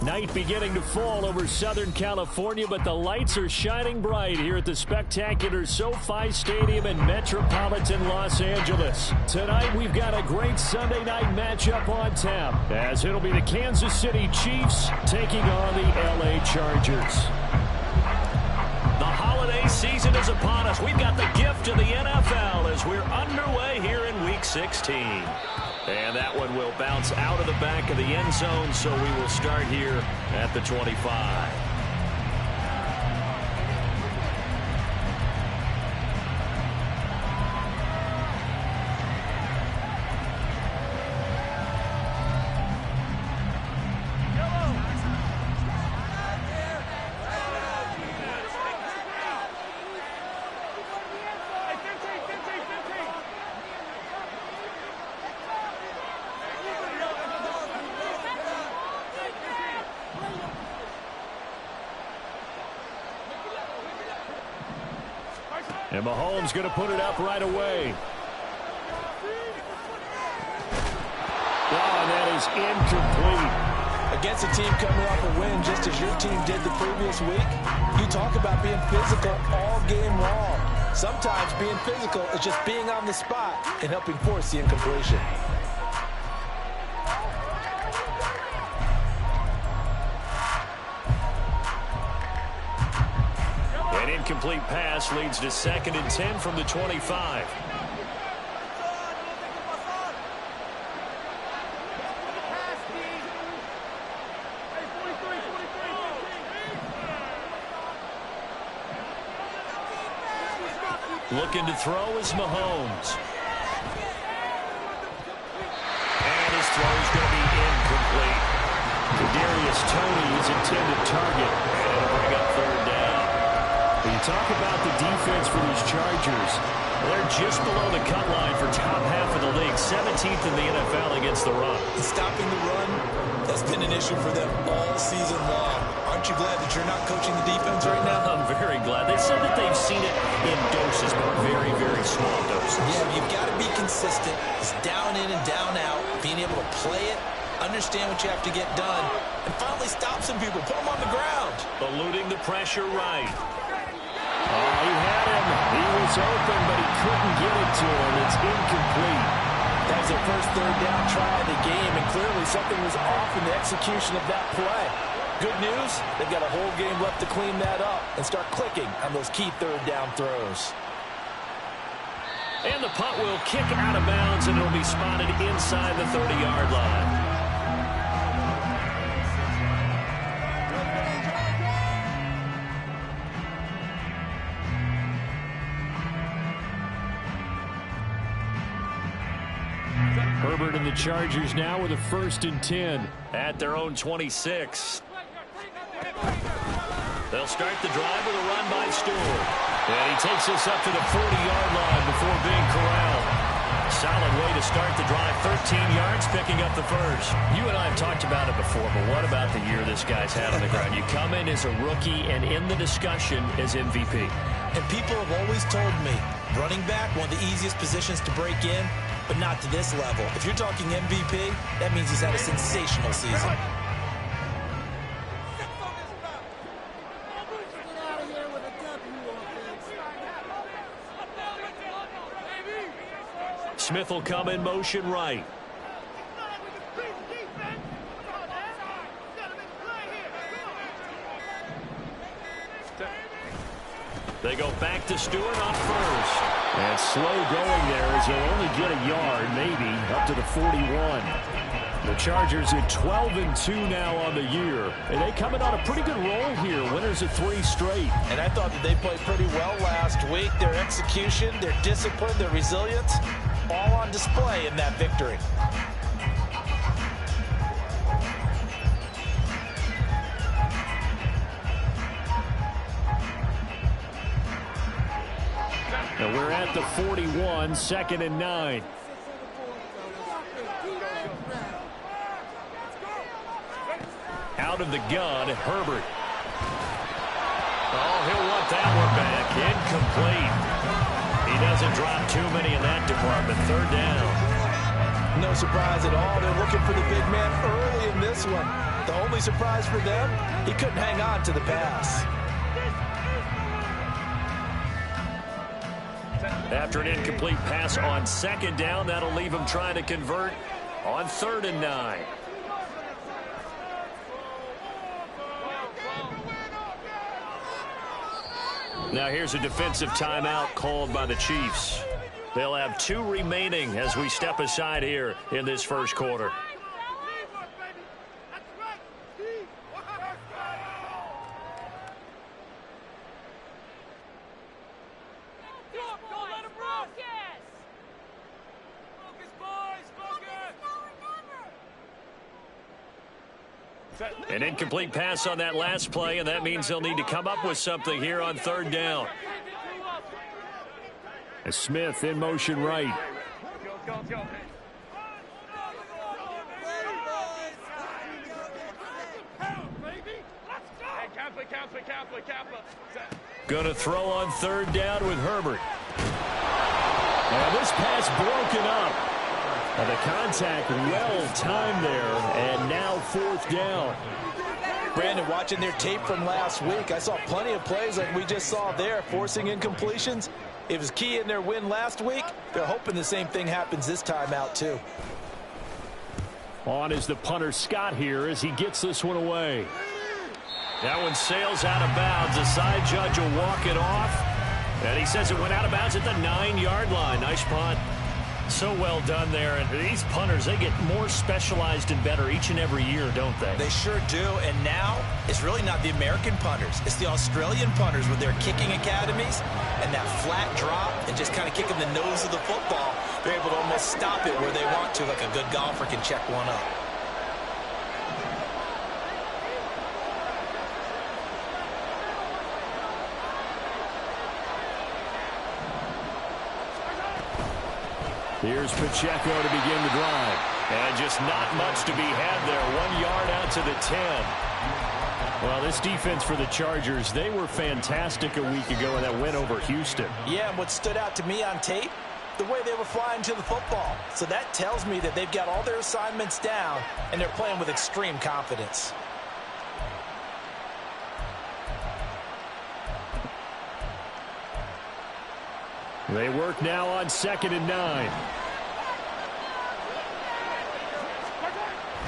Night beginning to fall over Southern California, but the lights are shining bright here at the spectacular SoFi Stadium in metropolitan Los Angeles. Tonight, we've got a great Sunday night matchup on tap, as it'll be the Kansas City Chiefs taking on the LA Chargers. The holiday season is upon us. We've got the gift of the NFL as we're underway here in Week 16. And that one will bounce out of the back of the end zone, so we will start here at the 25. And Mahomes going to put it up right away. Wow, and that is incomplete. Against a team coming off a win just as your team did the previous week, you talk about being physical all game long. Sometimes being physical is just being on the spot and helping force the incompletion. An incomplete pass leads to 2nd and 10 from the 25. Looking to throw is Mahomes. And his throw is going to be incomplete. Kadarius Toney is intended target. And it'll bring up 3rd down. When you talk about the defense for these Chargers, they're just below the cut line for top half of the league, 17th in the NFL against the run. Stopping the run, that's been an issue for them all season long. Aren't you glad that you're not coaching the defense right now? I'm very glad. They said that they've seen it in doses, but very, very small doses. Yeah, you've got to be consistent. It's down in and down out, being able to play it, understand what you have to get done, and finally stop some people, put them on the ground. Eluding the pressure right. Oh, he had him. He was open, but he couldn't get it to him. It's incomplete. That was their first 3rd down try of the game, and clearly something was off in the execution of that play. Good news, they've got a whole game left to clean that up and start clicking on those key 3rd down throws. And the punt will kick out of bounds, and it'll be spotted inside the 30-yard line. Herbert and the Chargers now with a 1st and 10 at their own 26. They'll start the drive with a run by Stewart. And he takes us up to the 40-yard line before being corralled. Solid way to start the drive. 13 yards, picking up the first. You and I have talked about it before, but what about the year this guy's had on the ground? You come in as a rookie and in the discussion as MVP. And people have always told me, running back, one of the easiest positions to break in, but not to this level. If you're talking MVP, that means he's had a sensational season. Smith will come in motion right. They go back to Stewart on 1st. And slow going there as they'll only get a yard, maybe, up to the 41. The Chargers at 12-2 now on the year. And they coming on a pretty good roll here. Winners of 3 straight. And I thought that they played pretty well last week. Their execution, their discipline, their resilience, all on display in that victory. And we're at the 41, 2nd and 9. Out of the gun, Herbert. Oh, he'll want that one back. Incomplete. He doesn't drop too many in that department. 3rd down. No surprise at all. They're looking for the big man early in this one. The only surprise for them, he couldn't hang on to the pass. After an incomplete pass on 2nd down, that'll leave him trying to convert on 3rd and 9. Now here's a defensive timeout called by the Chiefs. They'll have 2 remaining as we step aside here in this first quarter. An incomplete pass on that last play, and that means they'll need to come up with something here on 3rd down. As Smith in motion right. Going to throw on 3rd down with Herbert. And this pass broken up. And the contact well timed there, and now 4th down. Brandon, watching their tape from last week, I saw plenty of plays like we just saw there, forcing incompletions. It was key in their win last week. They're hoping the same thing happens this time out, too. On is the punter Scott here as he gets this one away. That one sails out of bounds. The side judge will walk it off. And he says it went out of bounds at the 9-yard line. Nice punt. So well done there. And these punters, they get more specialized and better each and every year, don't they? They sure do. And now it's really not the American punters. It's the Australian punters with their kicking academies and that flat drop and just kind of kicking the nose of the football. They're able to almost stop it where they want to, like a good golfer can check one up. Here's Pacheco to begin the drive. And just not much to be had there. 1 yard out to the 10. Well, this defense for the Chargers, they were fantastic a week ago in that win over Houston. Yeah, and what stood out to me on tape, the way they were flying to the football. So that tells me that they've got all their assignments down, and they're playing with extreme confidence. They work now on 2nd and 9.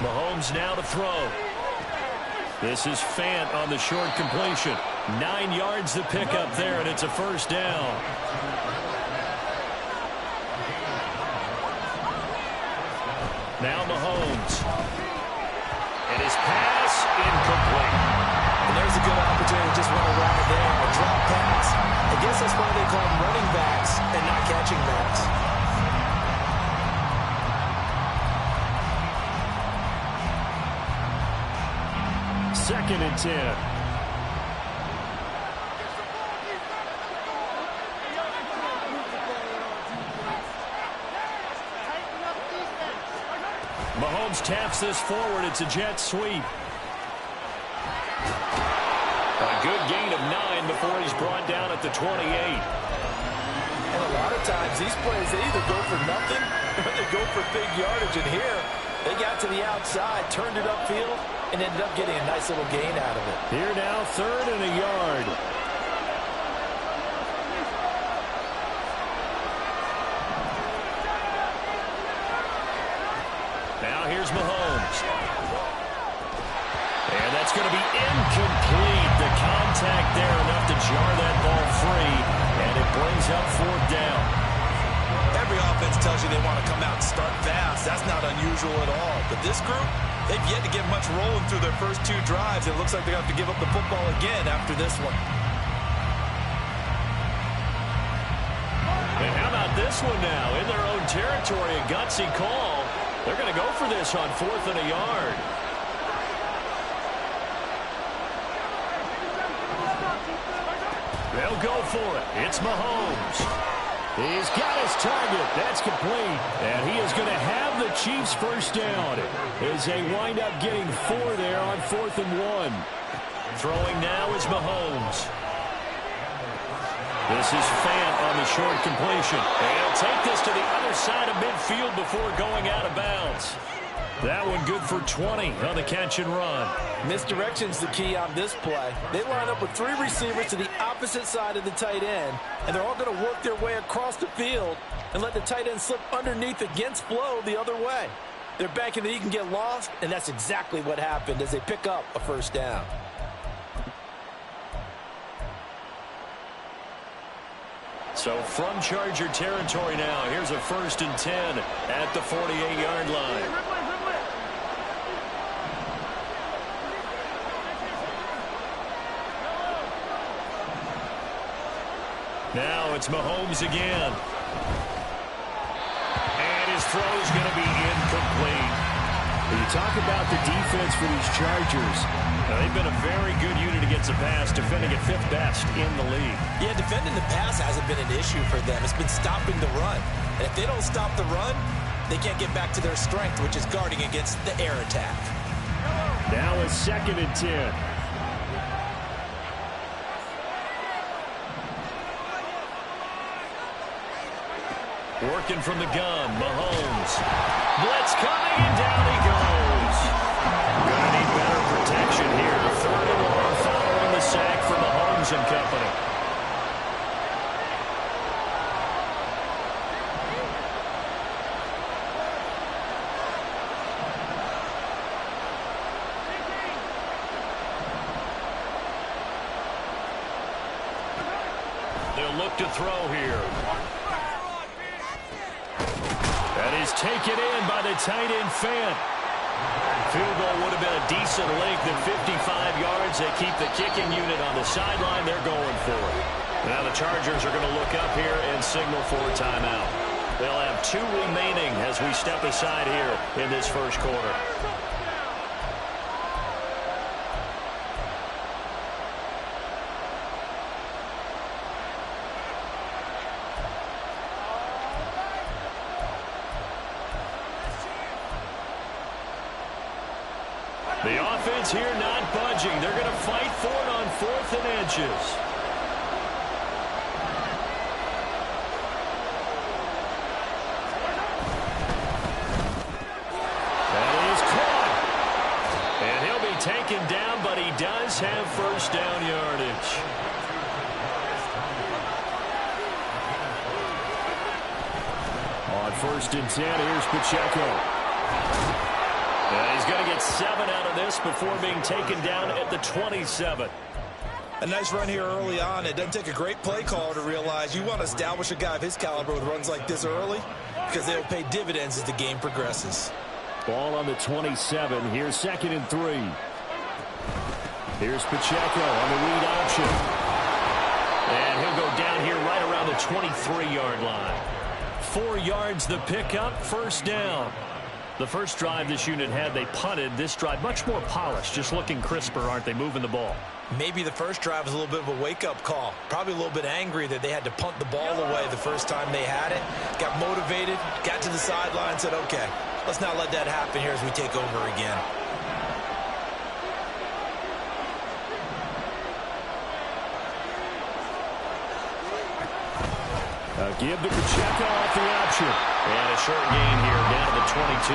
Mahomes now to throw. This is Fant on the short completion. 9 yards to pick up there, and it's a 1st down. Now Mahomes. And his pass incomplete. And there's a good opportunity to just run around there. A drop pass. I guess that's why they call them running backs and not catching backs. Second and 10. Mahomes taps this forward. It's a jet sweep. A good gain of 9 before he's brought down at the 28. And a lot of times these plays, they either go for nothing or they go for big yardage. And here, they got to the outside, turned it upfield, and ended up getting a nice little gain out of it. Here now, 3rd and a yard. Now here's Mahomes. And that's going to be incomplete. The contact there enough to jar that ball free, and it brings up 4th down. Every offense tells you they want to come out and start fast. That's not unusual at all. But this group, they've yet to get much rolling through their first 2 drives. It looks like they're going to have to give up the football again after this one. And how about this one now? In their own territory, a gutsy call. They're going to go for this on 4th and a yard. They'll go for it. It's Mahomes. He's got his target. That's complete. And he is going to have the Chiefs first down as they wind up getting 4 there on 4th and 1. Throwing now is Mahomes. This is Fant on the short completion. And he'll take this to the other side of midfield before going out of bounds. That one good for 20 on the catch and run. Misdirection's the key on this play. They line up with 3 receivers to the opposite side of the tight end, and they're all going to work their way across the field and let the tight end slip underneath against flow the other way. They're banking that he can get lost, and that's exactly what happened as they pick up a first down. So from Charger territory now, here's a 1st and 10 at the 48-yard line. Now it's Mahomes again. And his throw's going to be incomplete. When you talk about the defense for these Chargers, they've been a very good unit against the pass, defending at 5th best in the league. Yeah, defending the pass hasn't been an issue for them. It's been stopping the run. And if they don't stop the run, they can't get back to their strength, which is guarding against the air attack. Now it's 2nd and 10. Working from the gun, Mahomes. Blitz coming, and down he goes. Gonna need better protection here. 3rd and long following the sack for Mahomes and company. They'll look to throw here. That is taken in by the tight end Fant. Field goal would have been a decent length at 55 yards. They keep the kicking unit on the sideline. They're going for it. Now the Chargers are going to look up here and signal for a timeout. They'll have 2 remaining as we step aside here in this first quarter. The offense here not budging. They're going to fight for it on 4th and inches. That is caught. And he'll be taken down, but he does have first down yardage. On 1st and 10, here's Pacheco. And he's going to get 7 out of this before being taken down at the 27. A nice run here early on. It doesn't take a great play caller to realize you want to establish a guy of his caliber with runs like this early because they'll pay dividends as the game progresses. Ball on the 27. Here's 2nd and 3. Here's Pacheco on the read option. And he'll go down here right around the 23-yard line. 4 yards the pickup, first down. The first drive this unit had, they punted. This drive, much more polished, just looking crisper, aren't they, moving the ball? Maybe the first drive was a little bit of a wake-up call. Probably a little bit angry that they had to punt the ball away the first time they had it. Got motivated, got to the sideline, said, okay, let's not let that happen here as we take over again. Give to Pacheco off the option. And a short gain here down to the 22.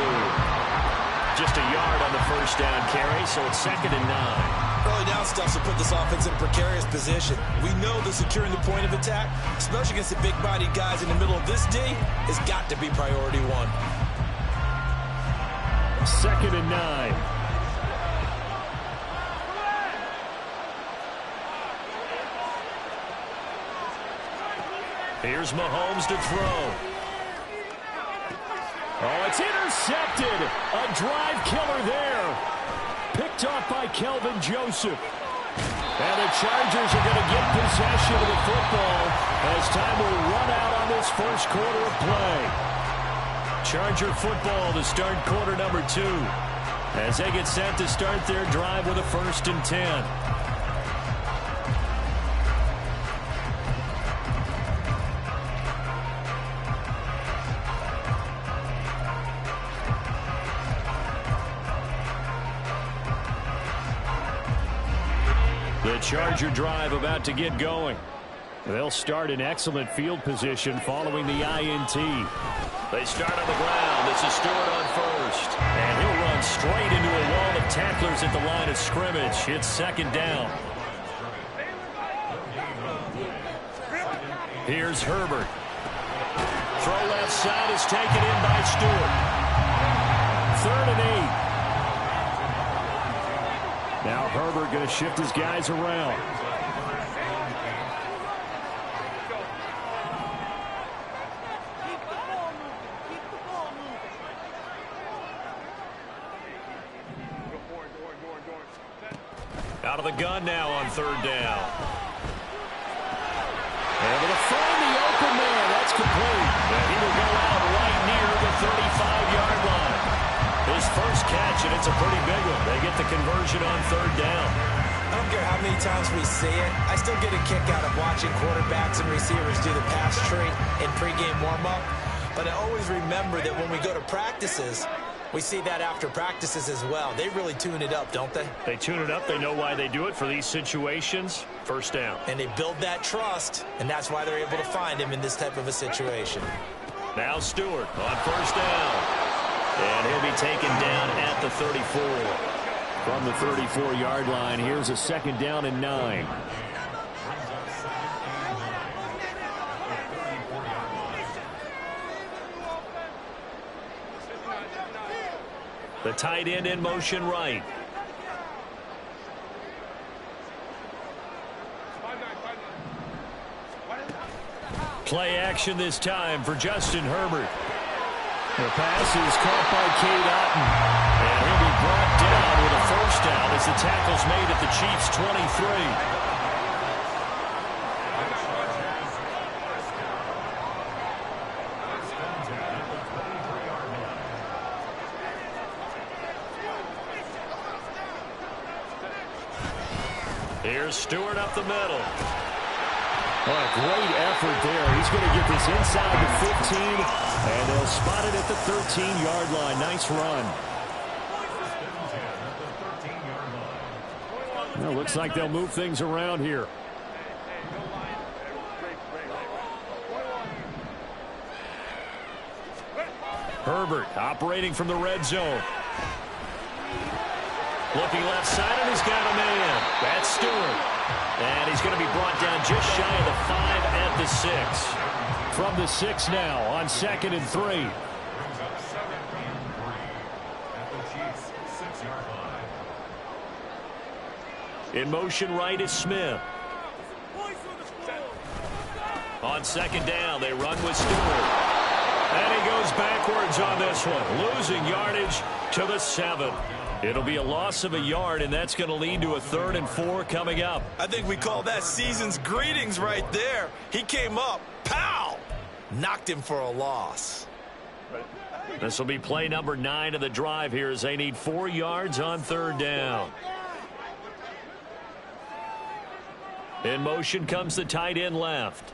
Just a yard on the first down carry, so it's 2nd and 9. Early down stuff to put this offense in a precarious position. We know that securing the point of attack, especially against the big-bodied guys in the middle of this D, has got to be priority 1. 2nd and 9. Here's Mahomes to throw. Oh, it's intercepted. A drive killer there. Picked off by Kelvin Joseph. And the Chargers are going to get possession of the football as time will run out on this first quarter of play. Charger football to start quarter number 2 as they get set to start their drive with a 1st and 10. The Charger drive about to get going. They'll start in excellent field position following the INT. They start on the ground. This is Stewart on first. And he'll run straight into a wall of tacklers at the line of scrimmage. It's 2nd down. Here's Herbert. Throw left side is taken in by Stewart. 3rd and 8. Now Herbert going to shift his guys around. Out of the gun now on 3rd down. Able to find the open man. That's complete. And he will go out right near the 35-yard line. His first catch, and it's a pretty big one. They get the conversion on 3rd down. I don't care how many times we see it. I still get a kick out of watching quarterbacks and receivers do the pass tree in pregame warm-up. But I always remember that when we go to practices, we see that after practices as well. They really tune it up, don't they? They tune it up. They know why they do it for these situations. 1st down. And they build that trust, and that's why they're able to find him in this type of a situation. Now Stewart on 1st down. And he'll be taken down at the 34. From the 34-yard line, here's a 2nd down and 9. The tight end in motion right. Play action this time for Justin Herbert. The pass is caught by Cade Otton. And he'll be brought down with a 1st down as the tackle's made at the Chiefs' 23. Here's Stewart up the middle. Oh, a great effort there. He's going to get this inside the 15, and they'll spot it at the 13-yard line. Nice run. Well, looks like they'll move things around here. Herbert operating from the red zone. Looking left side, and he's got a man. That's Stewart. And he's going to be brought down just shy of the 5 at the 6. From the 6 now on 2nd and 3. In motion right is Smith. On 2nd down, they run with Stewart. And he goes backwards on this one, losing yardage to the 7. It'll be a loss of a yard, and that's going to lead to a 3rd and 4 coming up. I think we call that season's greetings right there. He came up, pow! Knocked him for a loss. This will be play number 9 of the drive here as they need 4 yards on 3rd down. In motion comes the tight end left.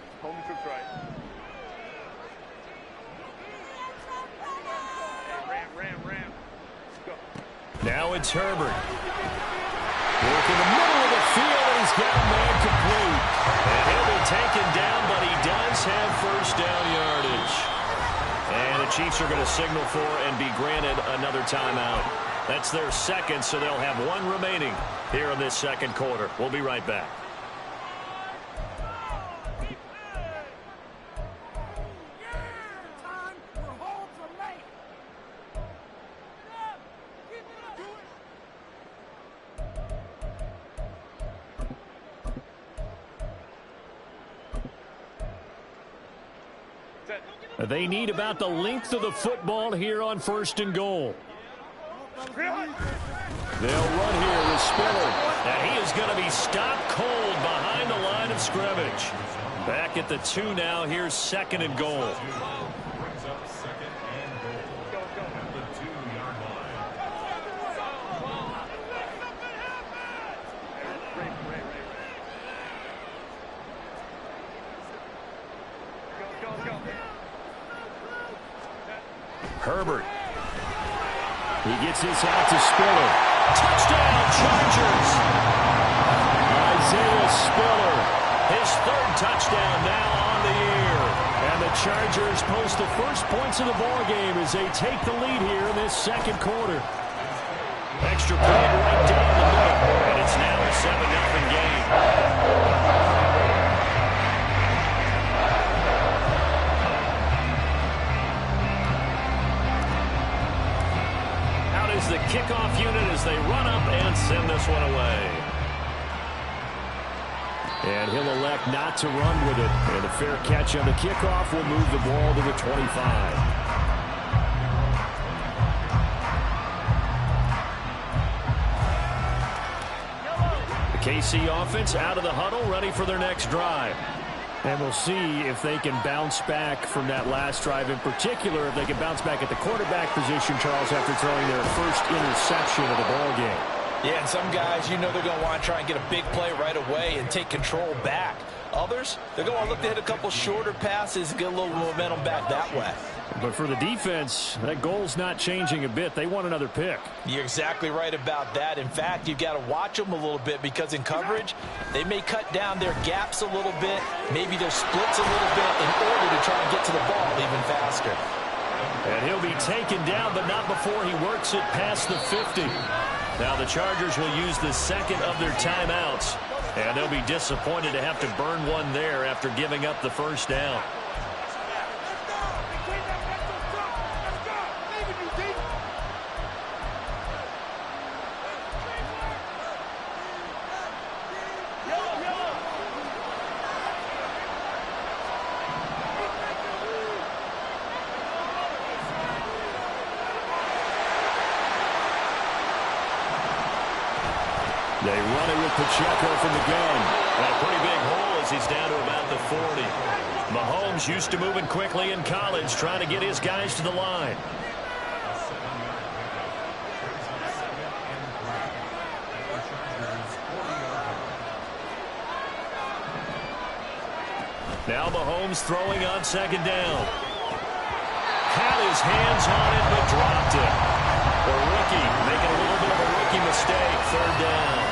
Now it's Herbert. Work in the middle of the field, and he's got a man complete. And he'll be taken down, but he does have 1st down yardage. And the Chiefs are going to signal for and be granted another timeout. That's their 2nd, so they'll have 1 remaining here in this 2nd quarter. We'll be right back. They need about the length of the football here on 1st and goal. They'll run here with Spiller. And he is going to be stopped cold behind the line of scrimmage. Back at the 2 now. Here's 2nd and goal. Herbert. He gets this out to Spiller. Touchdown, Chargers! Isaiah Spiller, his 3rd touchdown now on the year. And the Chargers post the first points of the ball game as they take the lead here in this 2nd quarter. Extra point right down the middle, and it's now a 7-0 game. Is the kickoff unit as they run up and send this one away. And he'll elect not to run with it. And a fair catch on the kickoff will move the ball to the 25. The KC offense out of the huddle, ready for their next drive. And we'll see if they can bounce back from that last drive, in particular if they can bounce back at the quarterback position, Charles, after throwing their first interception of the ball game. Yeah, and some guys, you know they're going to want to try and get a big play right away and take control back. Others, they're going to look to hit a couple shorter passes and get a little momentum back that way. But for the defense, that goal's not changing a bit. They want another pick. You're exactly right about that. In fact, you've got to watch them a little bit because in coverage, they may cut down their gaps a little bit, maybe their splits a little bit in order to try and get to the ball even faster. And he'll be taken down, but not before he works it past the 50. Now the Chargers will use the 2nd of their timeouts, and they'll be disappointed to have to burn one there after giving up the 1st down. They run it with Pacheco from the gun. And a pretty big hole as he's down to about the 40. Mahomes used to moving quickly in college, trying to get his guys to the line. Now Mahomes throwing on 2nd down. Had his hands on it, but dropped it. The rookie making a little bit of a rookie mistake. 3rd down.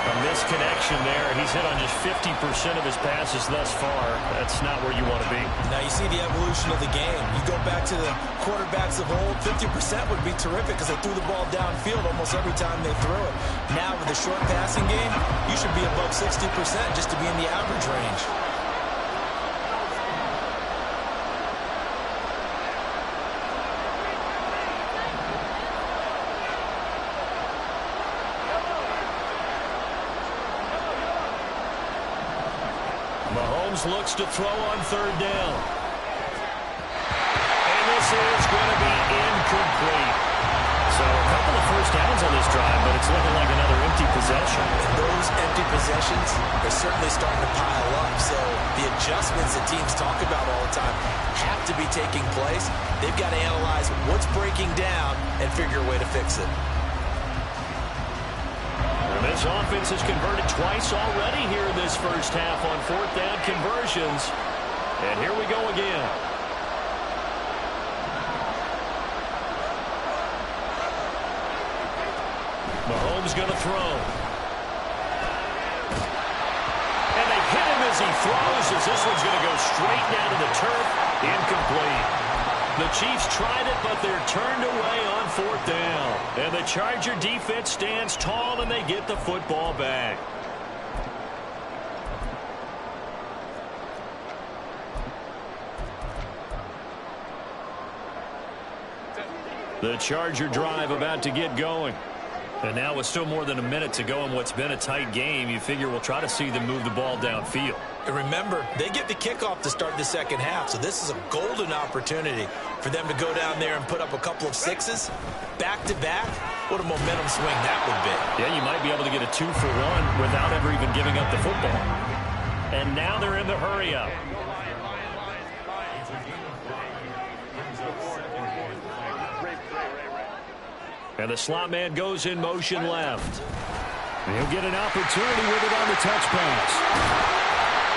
A misconnection there. He's hit on just 50% of his passes thus far. That's not where you want to be. Now you see the evolution of the game. You go back to the quarterbacks of old, 50% would be terrific because they threw the ball downfield almost every time they threw it. Now with the short passing game, you should be above 60% just to be in the average range. Mahomes looks to throw on 3rd down. And this is going to be incomplete. So a couple of 1st downs on this drive, but it's looking like another empty possession. And those empty possessions are certainly starting to pile up. So the adjustments that teams talk about all the time have to be taking place. They've got to analyze what's breaking down and figure a way to fix it. This offense has converted twice already here in this 1st half on 4th down conversions. And here we go again. Mahomes going to throw. And they hit him as he throws, as this one's going to go straight down to the turf. Incomplete. The Chiefs tried it, but they're turned away on 4th down. And the Charger defense stands tall, and they get the football back. The Charger drive about to get going. And now with still more than a minute to go in what's been a tight game, you figure we'll try to see them move the ball downfield. And remember, they get the kickoff to start the second half, so this is a golden opportunity for them to go down there and put up a couple of sixes back-to-back. What a momentum swing that would be. Yeah, you might be able to get a 2-for-1 without ever even giving up the football. And now they're in the hurry-up. And the slot man goes in motion left. And he'll get an opportunity with it on the touch pass.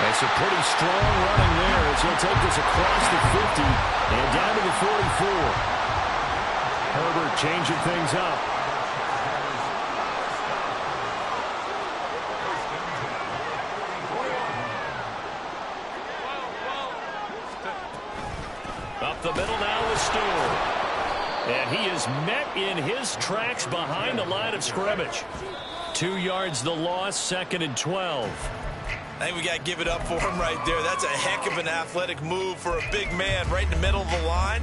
That's a pretty strong running there as he'll take this across the 50 and down to the 44. Herbert changing things up. Up the middle now with Stewart. And he is met in his tracks behind the line of scrimmage. 2 yards the loss, 2nd and 12. I think we got to give it up for him right there. That's a heck of an athletic move for a big man right in the middle of the line.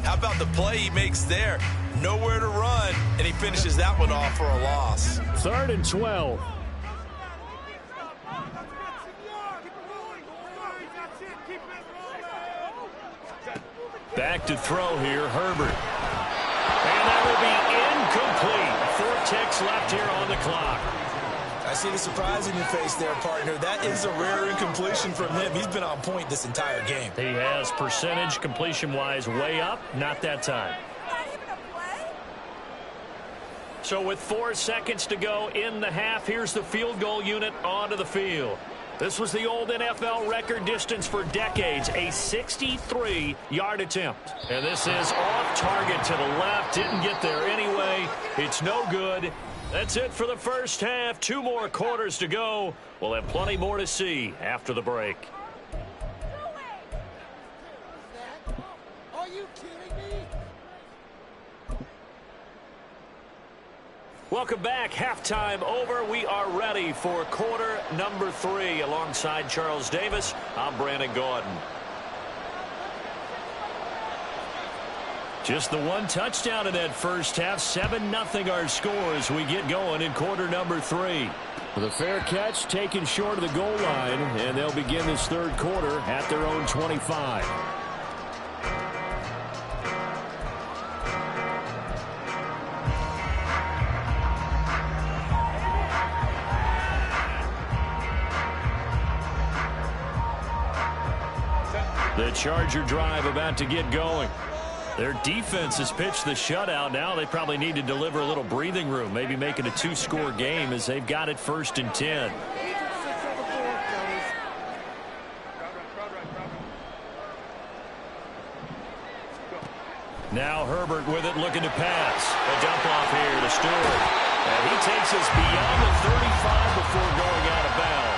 How about the play he makes there? Nowhere to run, and he finishes that one off for a loss. 3rd and 12. Back to throw here, Herbert. And that will be incomplete. 4 ticks left here on the clock. I see the surprise in your face there, partner. That is a rare incompletion from him. He's been on point this entire game. He has percentage completion-wise way up. Not that time. So with 4 seconds to go in the half, here's the field goal unit onto the field. This was the old NFL record distance for decades, a 63-yard attempt. And this is off target to the left. Didn't get there anyway. It's no good. That's it for the first half. 2 more quarters to go. We'll have plenty more to see after the break. Are you kidding me? Welcome back. Halftime over. We are ready for quarter number 3. Alongside Charles Davis, I'm Brandon Gordon. Just the 1 touchdown in that first half. 7-0 our score as we get going in quarter number 3. The fair catch taken short of the goal line, and they'll begin this 3rd quarter at their own 25. The Charger drive about to get going. Their defense has pitched the shutout. Now they probably need to deliver a little breathing room, maybe make it a 2-score game as they've got it 1st and 10. Now Herbert with it, looking to pass. A dump off here to Stewart. And he takes us beyond the 35 before going out of bounds.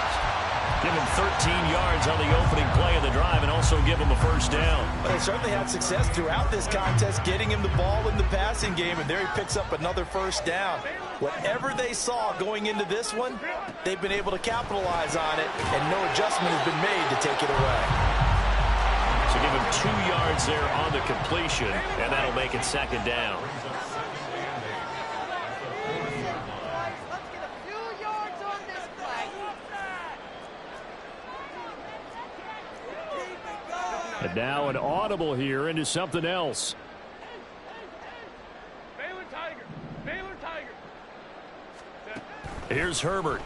Give him 13 yards on the opening play of the drive and also give him a 1st down. Well, they certainly had success throughout this contest, getting him the ball in the passing game, and there he picks up another 1st down. Whatever they saw going into this one, they've been able to capitalize on it, and no adjustment has been made to take it away. So give him 2 yards there on the completion, and that'll make it 2nd down. And now an audible here into something else. Baylor Tiger. Baylor Tiger. Here's Herbert.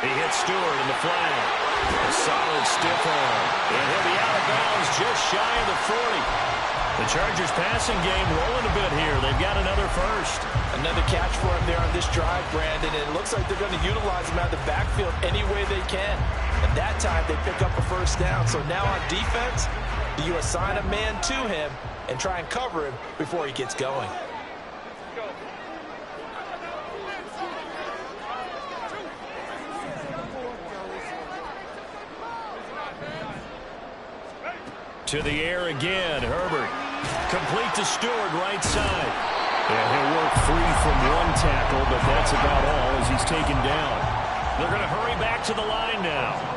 He hits Stewart in the flag. A solid stiff arm. And he'll be out of bounds just shy of the 40. The Chargers passing game rolling a bit here. They've got another 1st. Another catch for him there on this drive, Brandon. And it looks like they're going to utilize him out of the backfield any way they can. And that time they pick up a 1st down. So now on defense, do you assign a man to him and try and cover him before he gets going? To the air again, Herbert. Complete to Stewart, right side. And he'll work free from 1 tackle, but that's about all as he's taken down. They're going to hurry back to the line now.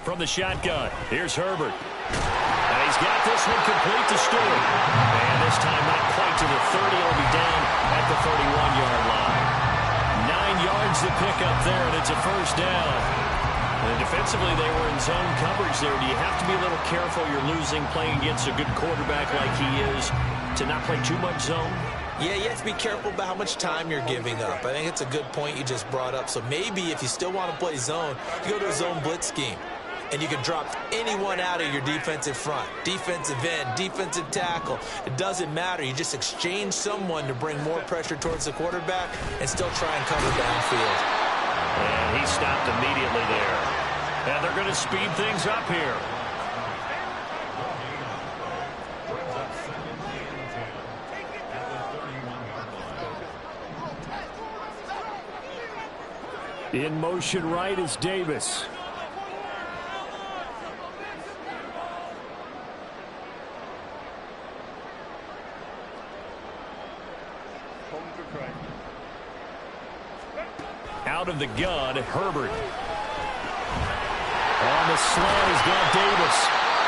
From the shotgun, here's Herbert. And he's got this one complete to Stewart. And this time not quite to the 30. It'll be down at the 31-yard line. 9 yards to pick up there, and it's a first down. And defensively, they were in zone coverage there. Do you have to be a little careful? You're losing playing against a good quarterback like he is to not play too much zone? Yeah, you have to be careful about how much time you're giving up. I think it's a good point you just brought up. So maybe if you still want to play zone, you go to a zone blitz scheme. And you can drop anyone out of your defensive front. Defensive end, defensive tackle. It doesn't matter. You just exchange someone to bring more pressure towards the quarterback and still try and cover downfield. And he stopped immediately there. And they're going to speed things up here. In motion right is Davis. Out of the gun, Herbert. On the slant, he's got Davis.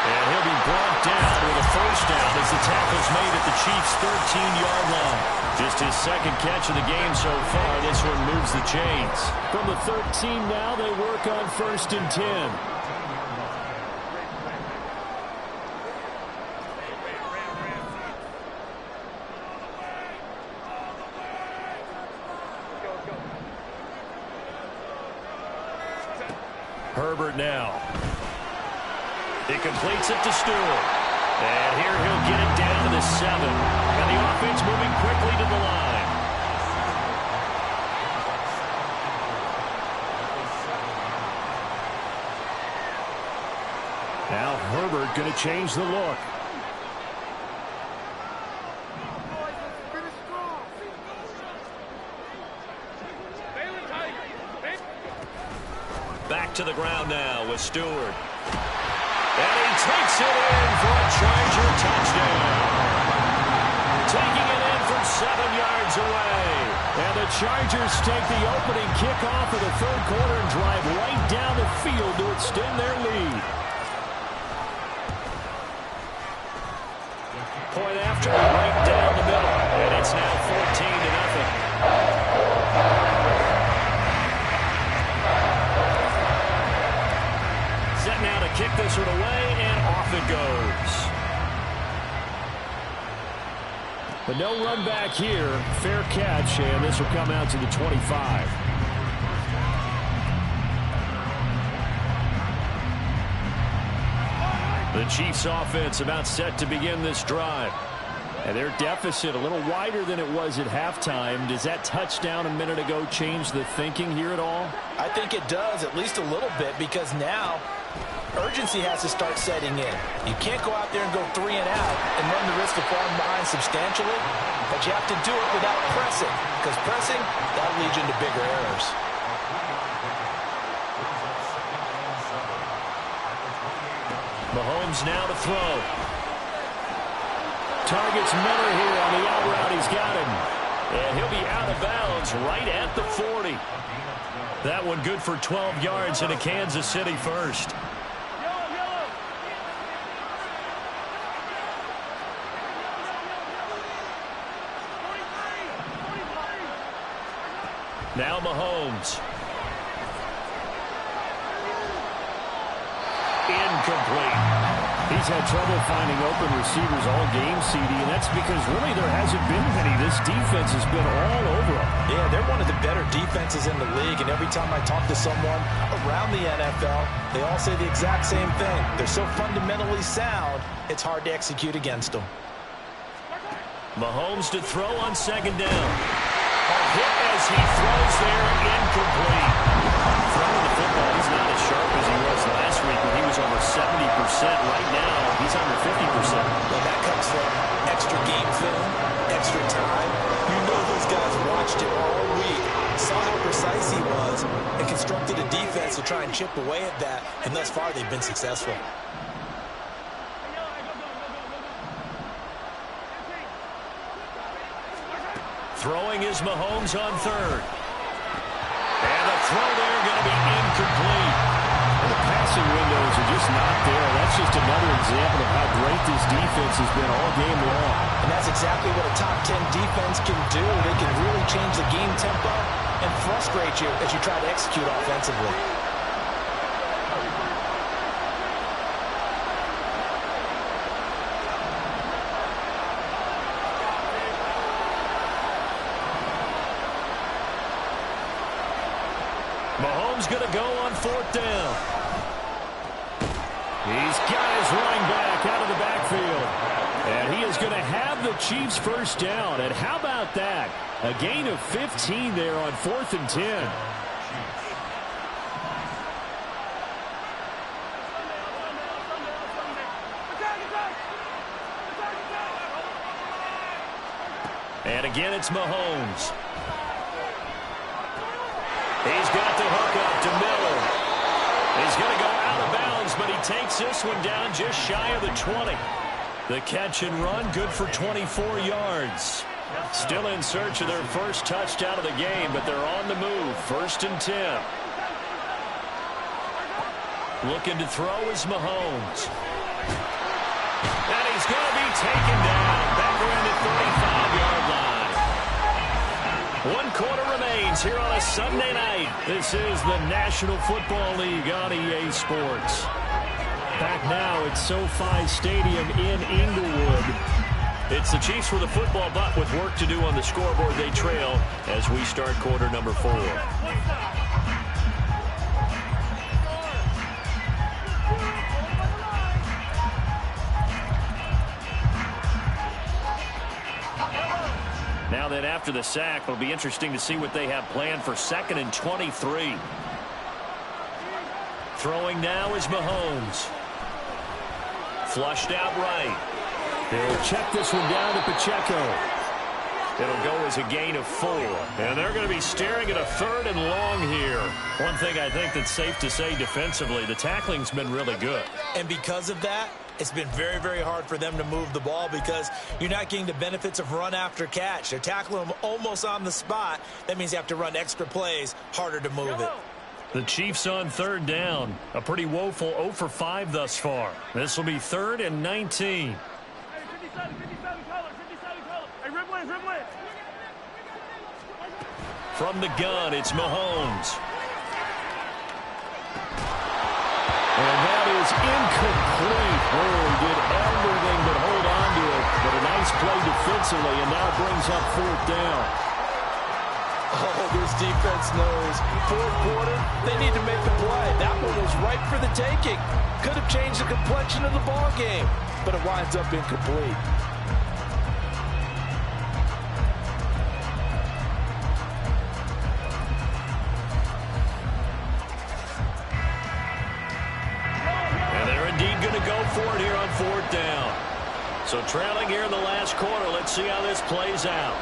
And he'll be brought down with a first down as the tackle's made at the Chiefs' 13-yard line. Just his second catch of the game so far. This one moves the chains. From the 13 now, they work on 1st and 10. Herbert now. He completes it to Stewart. And here he'll get it down to the 7. And the offense moving quickly to the line. Now Herbert going to change the look. Back to the ground now with Stewart. And he takes it in for a Charger touchdown. Taking it in from 7 yards away. And the Chargers take the opening kickoff of the third quarter and drive right down the field to extend their lead. Point after right down the middle. And it's now 14-0. Now to kick this one away, and off it goes. But no run back here. Fair catch, and this will come out to the 25. The Chiefs offense about set to begin this drive. And their deficit a little wider than it was at halftime. Does that touchdown a minute ago change the thinking here at all? I think it does, at least a little bit, because now urgency has to start setting in. You can't go out there and go 3 and out and run the risk of falling behind substantially, but you have to do it without pressing, because pressing, that leads you into bigger errors. Mahomes now to throw. Targets Miller here on the out route. He's got him. And he'll be out of bounds right at the 40. That one good for 12 yards and a Kansas City first. Now Mahomes. Incomplete. He's had trouble finding open receivers all game, CD, and that's because really there hasn't been many. This defense has been all over them. Yeah, they're one of the better defenses in the league, and every time I talk to someone around the NFL, they all say the exact same thing. They're so fundamentally sound, it's hard to execute against them. Mahomes to throw on 2nd down. A hit as he throws there, incomplete. Throwing the football, he's not as sharp as he was last week when he was over 70%. Right now, he's under 50%. Well, that comes from extra game film, extra time. You know those guys watched it all week, saw how precise he was, and constructed a defense to try and chip away at that, and thus far they've been successful. Throwing is Mahomes on 3rd. And the throw there going to be incomplete. And the pass passing windows are just not there. That's just another example of how great this defense has been all game long. And that's exactly what a top 10 defense can do. They can really change the game tempo and frustrate you as you try to execute offensively. Mahomes going to go on 4th down. He's got his running back out of the backfield. And he is going to have the Chiefs first down. And how about that? A gain of 15 there on 4th and 10. And again, it's Mahomes. He's got the hook up to Miller. He's going to go out of bounds, but he takes this one down just shy of the 20. The catch and run, good for 24 yards. Still in search of their first touchdown of the game, but they're on the move. 1st and 10. Looking to throw is Mahomes. And he's going to be taken down back around the 35-yard line. 1 quarter remains here on a Sunday night. This is the National Football League on EA Sports. Back now at SoFi Stadium in Inglewood. It's the Chiefs with a football, but with work to do on the scoreboard. They trail as we start quarter number 4. Now that after the sack, it'll be interesting to see what they have planned for 2nd and 23. Throwing now is Mahomes. Flushed out right. They'll check this one down to Pacheco. It'll go as a gain of 4. And they're going to be staring at a 3rd and long here. One thing I think that's safe to say defensively, the tackling's been really good. And because of that, it's been very, very hard for them to move the ball because you're not getting the benefits of run after catch. They're tackling them almost on the spot. That means you have to run extra plays, harder to move it. The Chiefs on 3rd down. A pretty woeful 0 for 5 thus far. This will be 3rd and 19. From the gun, it's Mahomes. And that is incomplete. Oh, he did everything but hold on to it. But a nice play defensively, and now brings up 4th down. Oh, this defense knows. 4th quarter, they need to make the play. That one was right for the taking. Could have changed the complexion of the ball game, but it winds up incomplete. For it here on 4th down. So trailing here in the last quarter. Let's see how this plays out.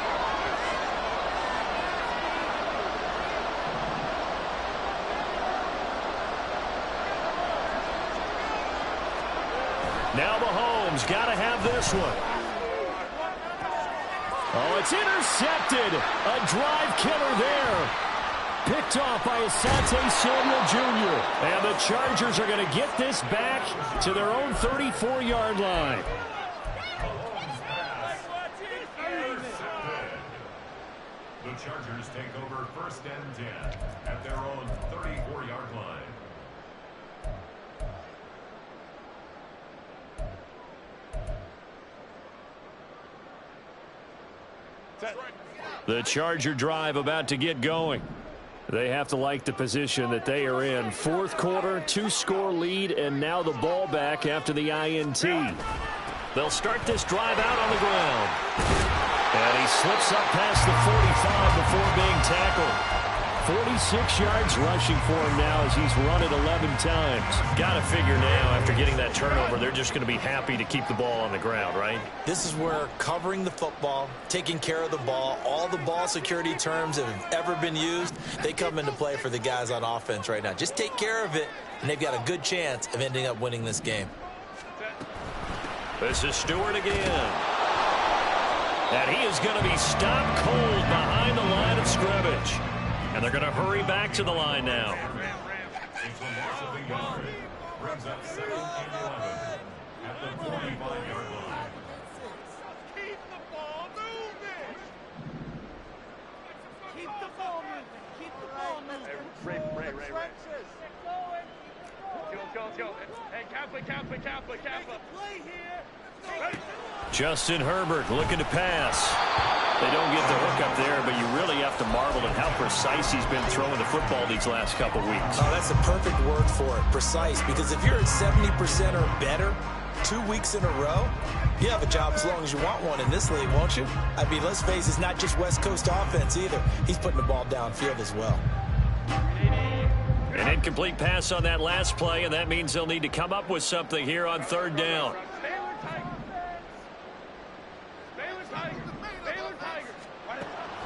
Now Mahomes got to have this one. Oh, it's intercepted. A drive killer there. Picked off by Asante Samuel Jr. And the Chargers are going to get this back to their own 34-yard line. The Chargers take over 1st and 10 at their own 34-yard line. The Charger drive about to get going. They have to like the position that they are in. 4th quarter, 2-score lead, and now the ball back after the INT. They'll start this drive out on the ground. And he slips up past the 45 before being tackled. 46 yards rushing for him now as he's run it 11 times. Got to figure now, after getting that turnover, they're just going to be happy to keep the ball on the ground, right? This is where covering the football, taking care of the ball, all the ball security terms that have ever been used, they come into play for the guys on offense right now. Just take care of it, and they've got a good chance of ending up winning this game. This is Stewart again. And he is going to be stopped cold behind the line of scrimmage. And they're going to hurry back to the line now. brings up 2nd and 11 at the 45-yard line. Keep the ball moving. Keep the ball moving. Keep the ball moving. Ray. Go. Hey, Kappa. Play here. Justin Herbert looking to pass. They don't get the hook up there, but you really have to marvel at how precise he's been throwing the football these last couple weeks. Oh, that's the perfect word for it, precise. Because if you're at 70% or better 2 weeks in a row, you have a job as long as you want one in this league, won't you? I mean, let's face it, it's not just West Coast offense either. He's putting the ball downfield as well. An incomplete pass on that last play, and that means they'll need to come up with something here on 3rd down.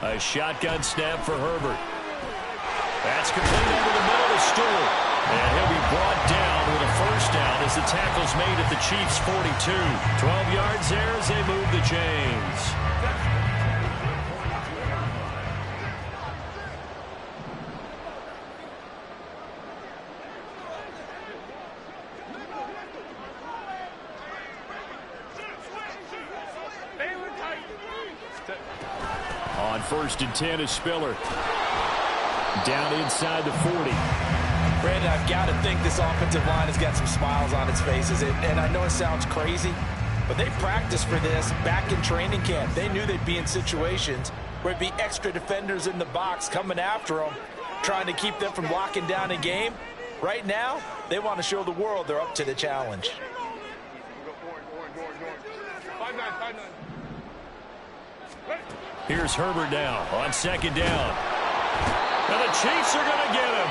A shotgun snap for Herbert. That's complete over the middle of Stewart. And he'll be brought down with a 1st down as the tackle's made at the Chiefs' 42. 12 yards there as they move the chains. On 1st and 10 is Spiller. Down inside the 40. Brandon, I've got to think this offensive line has got some smiles on its faces. And I know it sounds crazy, but they practiced for this back in training camp. They knew they'd be in situations where it'd be extra defenders in the box coming after them, trying to keep them from locking down a game. Right now, they want to show the world they're up to the challenge. Here's Herbert now on 2nd down. And the Chiefs are going to get him.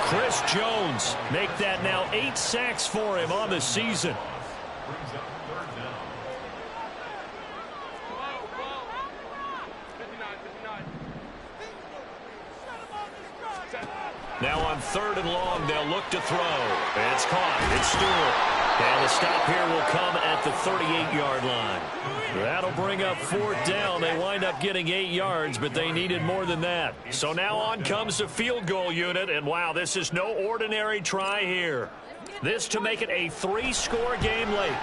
Chris Jones make that now 8 sacks for him on the season. Brings up 3rd down. Now on 3rd and long, they'll look to throw. And it's caught. It's Stewart. And the stop here will come at the 38-yard line. That'll bring up 4th down. They wind up getting 8 yards, but they needed more than that. So now on comes the field goal unit. And, wow, this is no ordinary try here. This to make it a 3-score game late.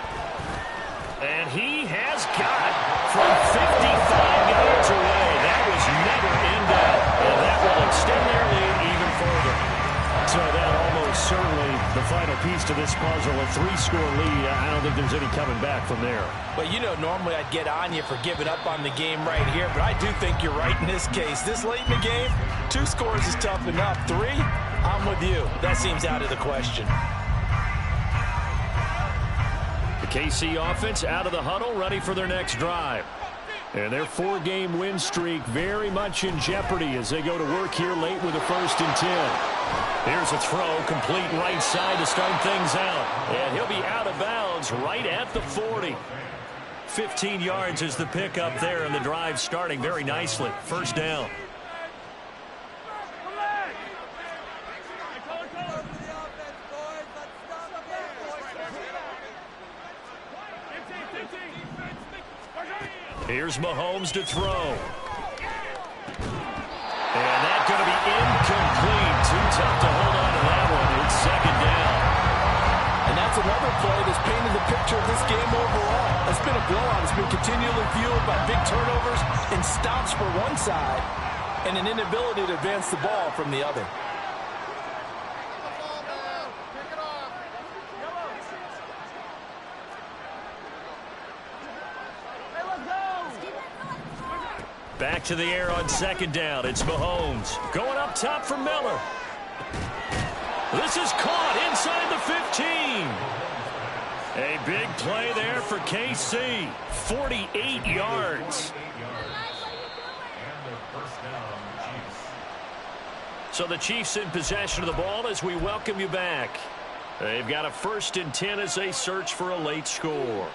And he has got it from 55 yards away. That was never in doubt. And that will extend their lead even further. So that almost certainly the final piece to this puzzle, a 3-score lead. I don't think there's any coming back from there. But, you know, normally I'd get on you for giving up on the game right here, but I do think you're right in this case. This late in the game, 2 scores is tough enough. 3, I'm with you. That seems out of the question. The KC offense out of the huddle, ready for their next drive. And their 4-game win streak very much in jeopardy as they go to work here late with a 1st and 10. Here's a throw, complete right side to start things out. And he'll be out of bounds right at the 40. 15 yards is the pickup there, and the drive starting very nicely. 1st down. Here's Mahomes to throw. And that's going to be incomplete. Too tough to hold on to that one. It's 2nd down. And that's another play that's painted the picture of this game overall. It's been a blowout. It's been continually fueled by big turnovers and stops for one side and an inability to advance the ball from the other. Back to the air on 2nd down. It's Mahomes. Going up top for Miller. This is caught inside the 15. A big play there for KC. 48 yards. So the Chiefs in possession of the ball as we welcome you back. They've got a 1st and 10 as they search for a late score.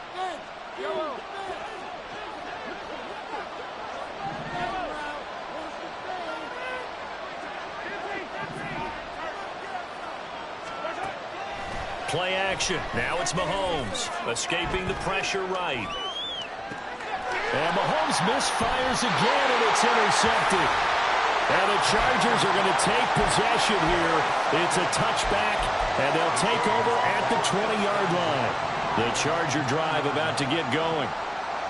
Play action. Now it's Mahomes escaping the pressure right. And Mahomes misfires again, and it's intercepted. And the Chargers are going to take possession here. It's a touchback, and they'll take over at the 20-yard line. The Charger drive about to get going.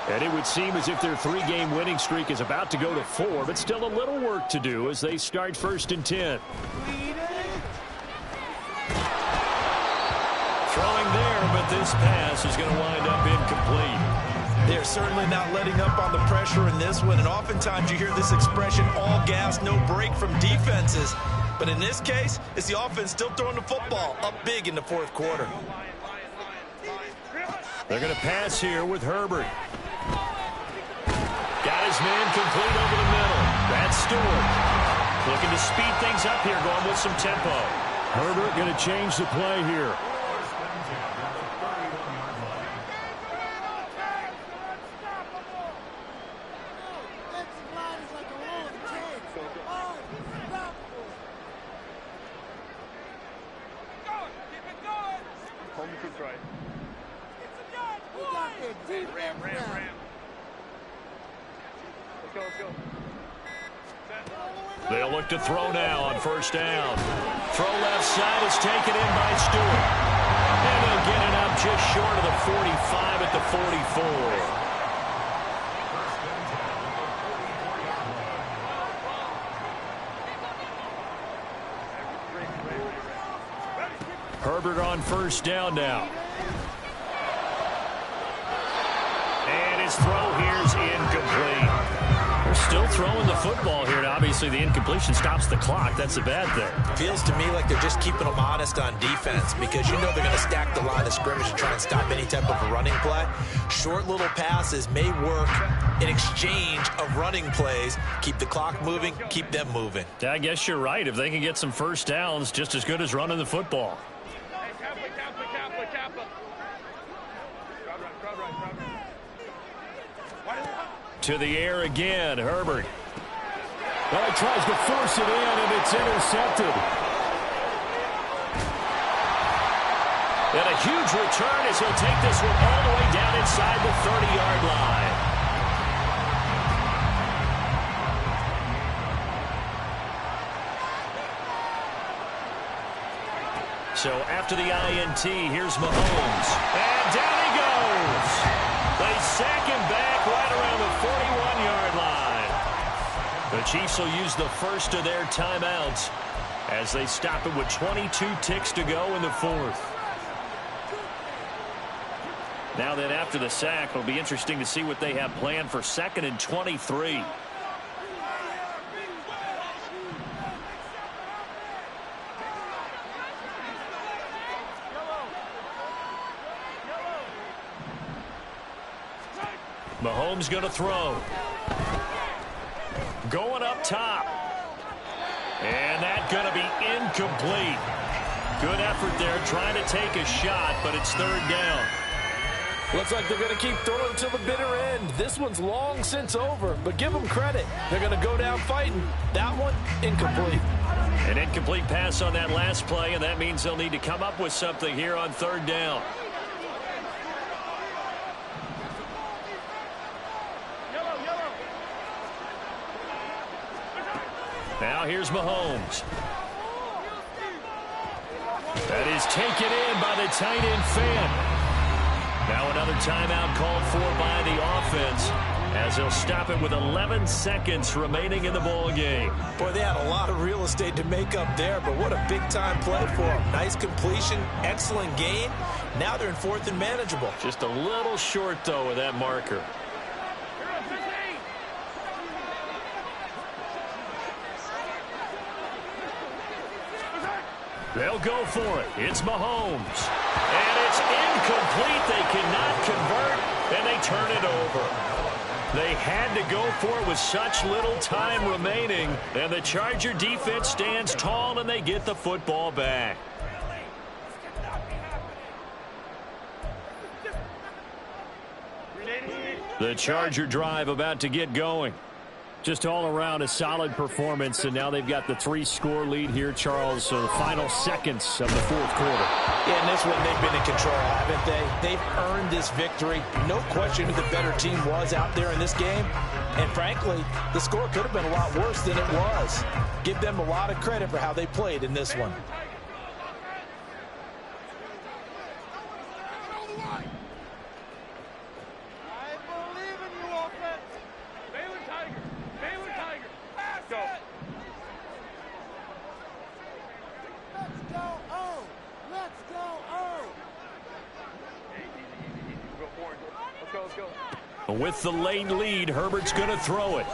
And it would seem as if their 3-game winning streak is about to go to 4, but still a little work to do as they start 1st and 10. Throwing there, but this pass is going to wind up incomplete. They're certainly not letting up on the pressure in this one, and oftentimes you hear this expression, all gas, no break from defenses. But in this case, it's the offense still throwing the football up big in the 4th quarter. They're going to pass here with Herbert. Got his man complete over the middle. That's Stewart. Looking to speed things up here, going with some tempo. Herbert going to change the play here. They'll look to throw now on 1st down. Throw left side is taken in by Stewart. And they'll get it up just short of the 45 at the 44. Herbert on 1st down now. And his throw here is incomplete. They're still throwing the football here, and obviously the incompletion stops the clock. That's a bad thing. Feels to me like they're just keeping them honest on defense because you know they're going to stack the line of scrimmage and try and stop any type of a running play. Short little passes may work in exchange of running plays. Keep the clock moving, keep them moving. Yeah, I guess you're right. If they can get some 1st downs, just as good as running the football. To the air again, Herbert. Well, he tries to force it in, and it's intercepted. And a huge return as he'll take this one all the way down inside the 30-yard line. So after the INT, here's Mahomes. And down he goes. They sack him back right around the 41-yard line. The Chiefs will use the first of their timeouts as they stop it with 22 ticks to go in the 4th. Now then, after the sack, it'll be interesting to see what they have planned for 2nd and 23. Mahomes going to throw. Going up top. And that's going to be incomplete. Good effort there trying to take a shot, but it's 3rd down. Looks like they're going to keep throwing until the bitter end. This one's long since over, but give them credit. They're going to go down fighting. That one, incomplete. An incomplete pass on that last play, and that means they'll need to come up with something here on 3rd down. Now here's Mahomes. That is taken in by the tight end fan. Now another timeout called for by the offense as they'll stop it with 11 seconds remaining in the ball game. Boy, they had a lot of real estate to make up there, but what a big-time play for them. Nice completion, excellent gain. Now they're in 4th and manageable. Just a little short, though, of that marker. They'll go for it. It's Mahomes. And it's incomplete. They cannot convert, and they turn it over. They had to go for it with such little time remaining, and the Charger defense stands tall, and they get the football back. The Charger drive about to get going. Just all around a solid performance, and now they've got the 3-score lead here, Charles. So the final seconds of the fourth quarter. Yeah, in this one, they've been in control, haven't they? They've earned this victory. No question who the better team was out there in this game. And frankly, the score could have been a lot worse than it was. Give them a lot of credit for how they played in this one. With the late lead, Herbert's going to throw it.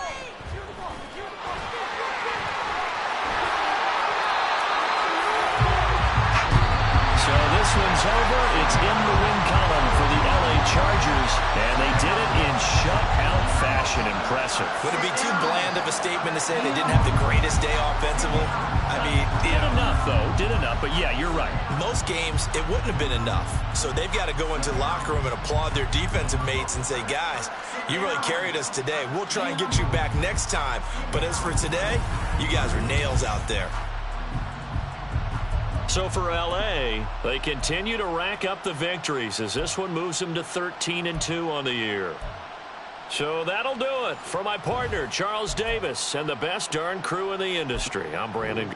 So this one's over. It's in the win column for the LA Chargers, and they did it in shutout fashion. Impressive. Would it be too bland of a statement to say they didn't have the greatest day offensively? I mean, did enough, though. Did enough, but yeah, you're right. Most games, it wouldn't have been enough. So they've got to go into the locker room and applaud their defensive mates and say, guys, you really carried us today. We'll try and get you back next time. But as for today, you guys are nails out there. So for LA, they continue to rack up the victories as this one moves them to 13-2 on the year. So that'll do it for my partner, Charles Davis, and the best darn crew in the industry. I'm Brandon.